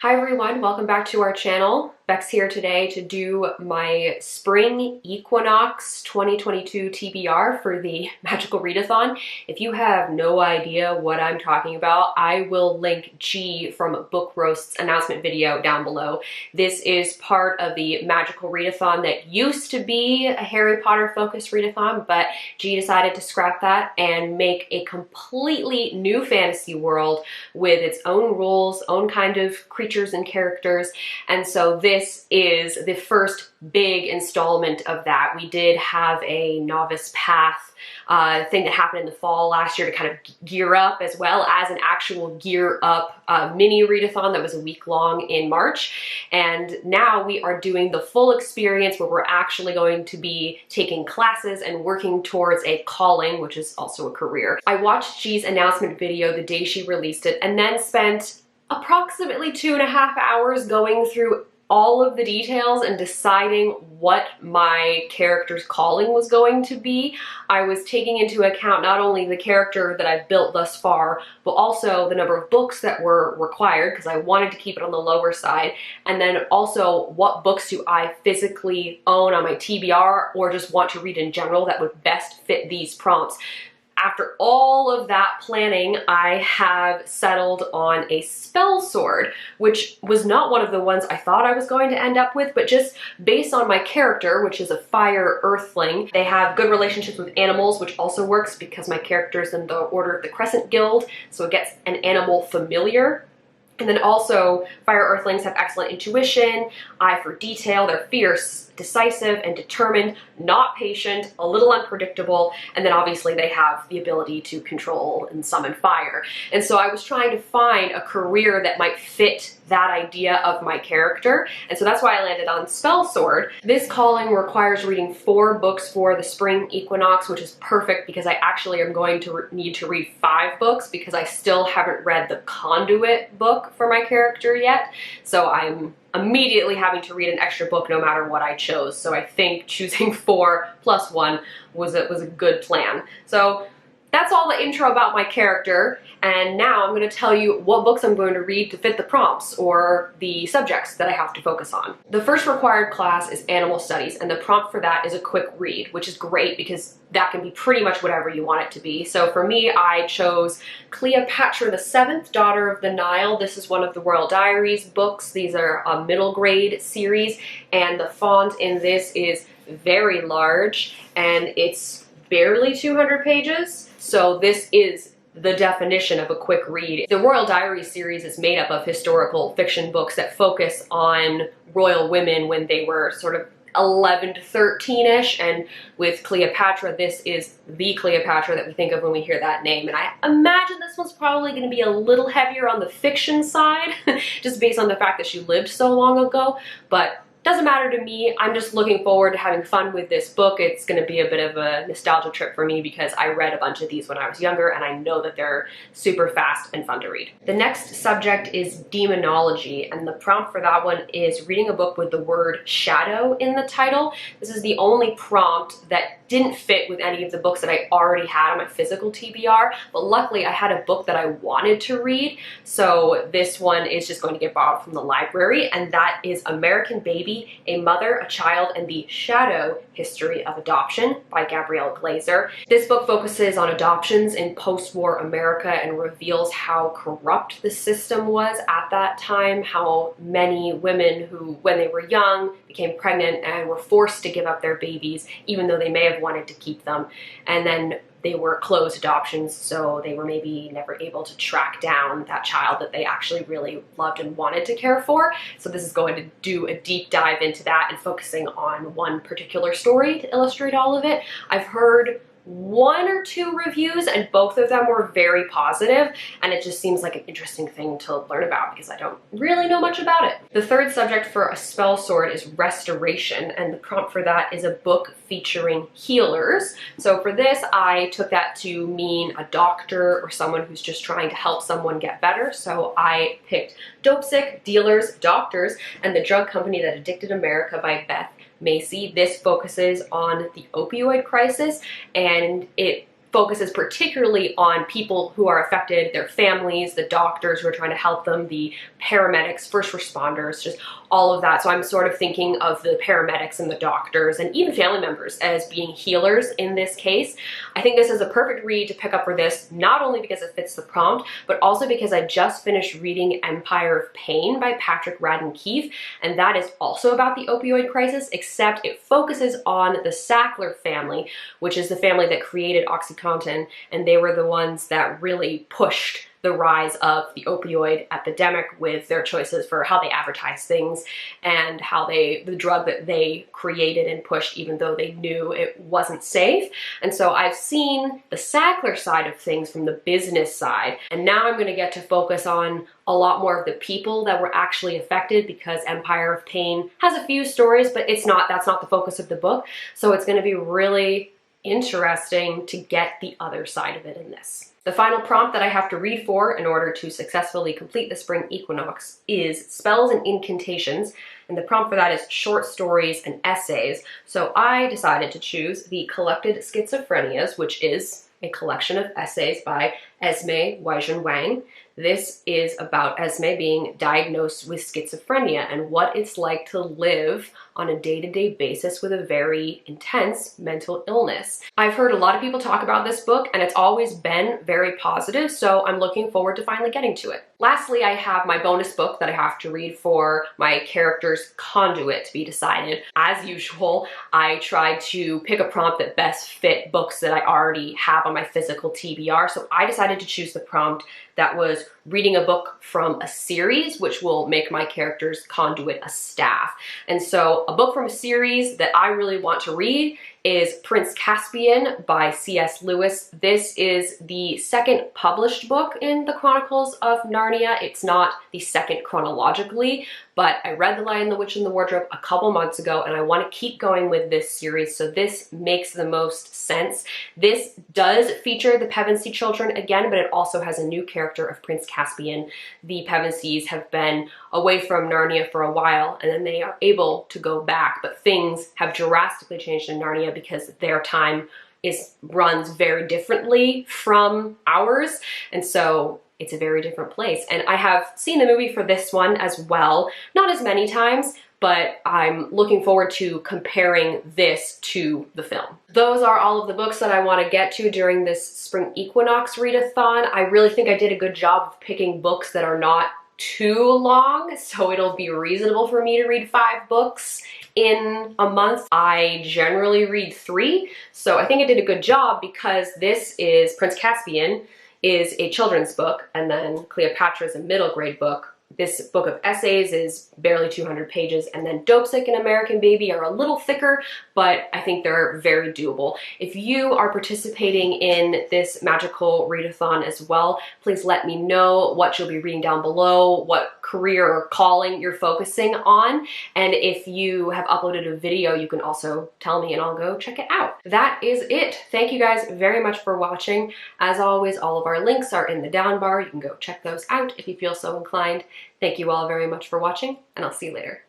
Hi everyone, welcome back to our channel. Bex here today to do my Spring Equinox 2022 TBR for the Magical Readathon. If you have no idea what I'm talking about, I will link G from Book Roast's announcement video down below. This is part of the Magical Readathon that used to be a Harry Potter focused readathon, but G decided to scrap that and make a completely new fantasy world with its own rules, own kind of creatures and characters, and so this is the first big installment of that. We did have a novice path thing that happened in the fall last year to kind of gear up, as well as an actual gear up mini readathon that was a week long in March. And now we are doing the full experience where we're actually going to be taking classes and working towards a calling, which is also a career. I watched G's announcement video the day she released it and then spent approximately 2.5 hours going through all of the details and deciding what my character's calling was going to be. I was taking into account not only the character that I've built thus far, but also the number of books that were required, because I wanted to keep it on the lower side, and then also what books do I physically own on my TBR or just want to read in general that would best fit these prompts. After all of that planning, I have settled on a spell sword, which was not one of the ones I thought I was going to end up with, but just based on my character, which is a fire earthling. They have good relationships with animals, which also works because my character's in the Order of the Crescent Guild, so it gets an animal familiar. And then also, fire earthlings have excellent intuition, eye for detail, they're fierce, decisive, and determined, not patient, a little unpredictable, and then obviously they have the ability to control and summon fire. And so I was trying to find a career that might fit that idea of my character, and so that's why I landed on Spell Sword. This calling requires reading 4 books for the Spring Equinox, which is perfect because I actually am going to need to read 5 books because I still haven't read the Conduit book for my character yet, so I'm immediately having to read an extra book no matter what I chose. So I think choosing 4 plus 1 was a good plan. So that's all the intro about my character, and now I'm going to tell you what books I'm going to read to fit the prompts or the subjects that I have to focus on. The first required class is Animal Studies, and the prompt for that is a quick read, which is great because that can be pretty much whatever you want it to be. So for me, I chose Cleopatra the Seventh, Daughter of the Nile. This is one of the Royal Diaries books. These are a middle grade series, and the font in this is very large, and it's barely 200 pages. So this is the definition of a quick read. The Royal Diaries series is made up of historical fiction books that focus on royal women when they were sort of 11 to 13-ish, and with Cleopatra, this is the Cleopatra that we think of when we hear that name, and I imagine this one's probably going to be a little heavier on the fiction side, just based on the fact that she lived so long ago, but doesn't matter to me. I'm just looking forward to having fun with this book. It's going to be a bit of a nostalgia trip for me because I read a bunch of these when I was younger and I know that they're super fast and fun to read. The next subject is demonology, and the prompt for that one is reading a book with the word shadow in the title. This is the only prompt that didn't fit with any of the books that I already had on my physical TBR, but luckily I had a book that I wanted to read, so this one is just going to get borrowed from the library, and that is American Baby, A Mother, a Child, and the Shadow History of Adoption by Gabrielle Glaser. This book focuses on adoptions in post-war America and reveals how corrupt the system was at that time, how many women who, when they were young, became pregnant and were forced to give up their babies, even though they may have wanted to keep them, and then they were closed adoptions, so they were maybe never able to track down that child that they actually really loved and wanted to care for. So this is going to do a deep dive into that and focusing on one particular story to illustrate all of it. I've heard 1 or 2 reviews and both of them were very positive, and it just seems like an interesting thing to learn about because I don't really know much about it. The third subject for a spell sword is restoration, and the prompt for that is a book featuring healers. So for this, I took that to mean a doctor or someone who's just trying to help someone get better. So I picked Dopesick, Dealers, Doctors, and the Drug Company That Addicted America by Beth Macy. This focuses on the opioid crisis, and it focuses particularly on people who are affected, their families, the doctors who are trying to help them, the paramedics, first responders, just all of that. So I'm sort of thinking of the paramedics and the doctors and even family members as being healers in this case. I think this is a perfect read to pick up for this, not only because it fits the prompt, but also because I just finished reading Empire of Pain by Patrick Radden Keefe, and that is also about the opioid crisis, except it focuses on the Sackler family, which is the family that created OxyContin, and they were the ones that really pushed the rise of the opioid epidemic with their choices for how they advertise things and how the drug that they created and pushed, even though they knew it wasn't safe. And so I've seen the Sackler side of things from the business side, and now I'm going to get to focus on a lot more of the people that were actually affected, because Empire of Pain has a few stories, but that's not the focus of the book. So it's going to be really interesting to get the other side of it in this. The final prompt that I have to read for in order to successfully complete the spring equinox is spells and incantations, and the prompt for that is short stories and essays. So I decided to choose The Collected Schizophrenias, which is a collection of essays by Esme Weijun Wang. This is about Esme being diagnosed with schizophrenia and what it's like to live on a day-to-day basis with a very intense mental illness. I've heard a lot of people talk about this book, and it's always been very positive, so I'm looking forward to finally getting to it. Lastly, I have my bonus book that I have to read for my character's conduit to be decided. As usual, I tried to pick a prompt that best fit books that I already have on my physical TBR, so I decided to choose the prompt that was reading a book from a series, which will make my character's conduit a staff. And so a book from a series that I really want to read is Prince Caspian by C.S. Lewis. This is the second published book in the Chronicles of Narnia. It's not the second chronologically, but I read The Lion, the Witch, and the Wardrobe a couple months ago, and I want to keep going with this series, so this makes the most sense. This does feature the Pevensey children again, but it also has a new character of Prince Caspian. The Pevenseys have been away from Narnia for a while, and then they are able to go back, but things have drastically changed in Narnia because their time runs very differently from ours, and so it's a very different place. And I have seen the movie for this one as well, not as many times, but I'm looking forward to comparing this to the film. Those are all of the books that I want to get to during this spring equinox readathon. I really think I did a good job of picking books that are not too long, so it'll be reasonable for me to read 5 books in a month. I generally read 3, so I think I did a good job, because this is Prince Caspian is a children's book, and then Cleopatra is a middle grade book. This book of essays is barely 200 pages, and then Dopesick and American Baby are a little thicker, but I think they're very doable. If you are participating in this magical readathon as well, please let me know what you'll be reading down below, what career or calling you're focusing on, and if you have uploaded a video, you can also tell me and I'll go check it out. That is it. Thank you guys very much for watching. As always, all of our links are in the down bar. You can go check those out if you feel so inclined. Thank you all very much for watching, and I'll see you later.